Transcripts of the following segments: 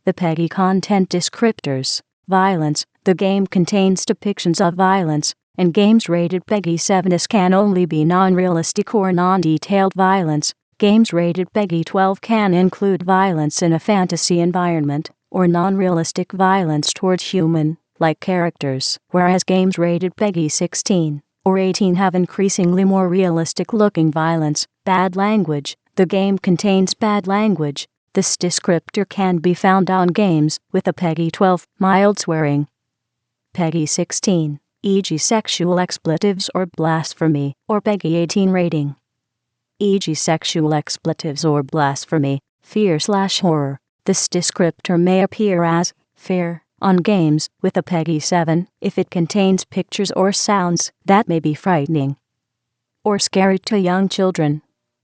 The PEGI content descriptors. Violence. The game contains depictions of violence, and games rated PEGI 7 (this can only be non-realistic or non-detailed violence. Games rated PEGI 12 can include violence in a fantasy environment, or non-realistic violence toward human-like characters, whereas games rated PEGI 16 or 18 have increasingly more realistic-looking violence. Bad language. The game contains bad language. This descriptor can be found on games with a PEGI 12 mild swearing. PEGI 16, e.g. sexual expletives or blasphemy, or PEGI 18 rating, e.g. sexual expletives or blasphemy, fear/horror. This descriptor may appear as fear on games with a PEGI 7 if it contains pictures or sounds that may be frightening or scary to young children,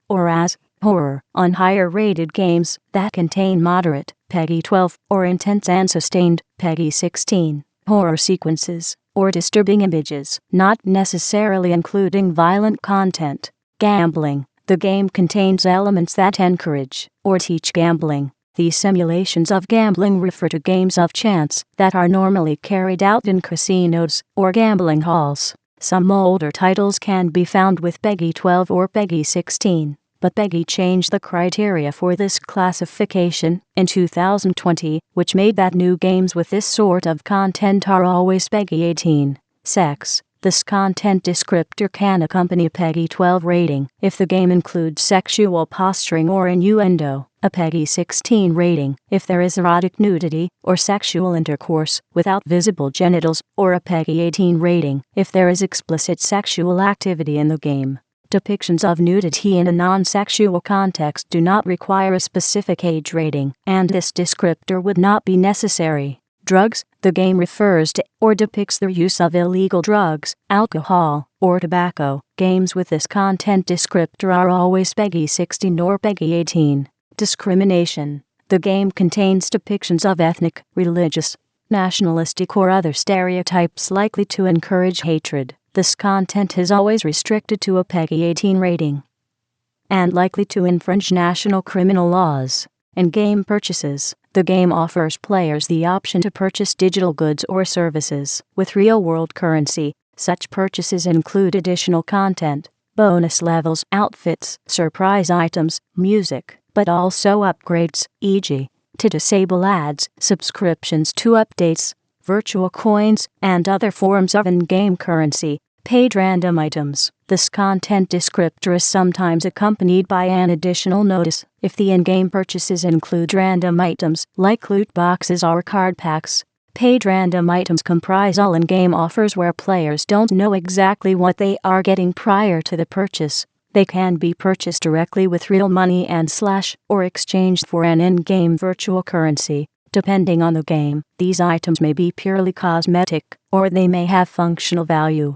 or as horror on higher-rated games that contain moderate PEGI 12 or intense and sustained PEGI 16 horror sequences or disturbing images, not necessarily including violent content. Gambling. The game contains elements that encourage or teach gambling. These simulations of gambling refer to games of chance that are normally carried out in casinos or gambling halls. Some older titles can be found with PEGI 12 or PEGI 16, but PEGI changed the criteria for this classification in 2020, which made that new games with this sort of content are always PEGI 18. Sex. This content descriptor can accompany a PEGI 12 rating if the game includes sexual posturing or innuendo, a PEGI 16 rating if there is erotic nudity or sexual intercourse without visible genitals, or a PEGI 18 rating if there is explicit sexual activity in the game. Depictions of nudity in a non-sexual context do not require a specific age rating, and this descriptor would not be necessary. Drugs. The game refers to or depicts the use of illegal drugs, alcohol, or tobacco. Games with this content descriptor are always PEGI 16 or PEGI 18. Discrimination. The game contains depictions of ethnic, religious, nationalistic, or other stereotypes likely to encourage hatred. This content is always restricted to a PEGI 18 rating and likely to infringe national criminal laws. In-game purchases. The game offers players the option to purchase digital goods or services with real-world currency. Such purchases include additional content, bonus levels, outfits, surprise items, music, but also upgrades, e.g., to disable ads, subscriptions to updates, virtual coins, and other forms of in-game currency. Paid random items. This content descriptor is sometimes accompanied by an additional notice if the in-game purchases include random items like loot boxes or card packs. Paid random items comprise all in-game offers where players don't know exactly what they are getting prior to the purchase. They can be purchased directly with real money and or exchanged for an in-game virtual currency. Depending on the game, these items may be purely cosmetic, or they may have functional value.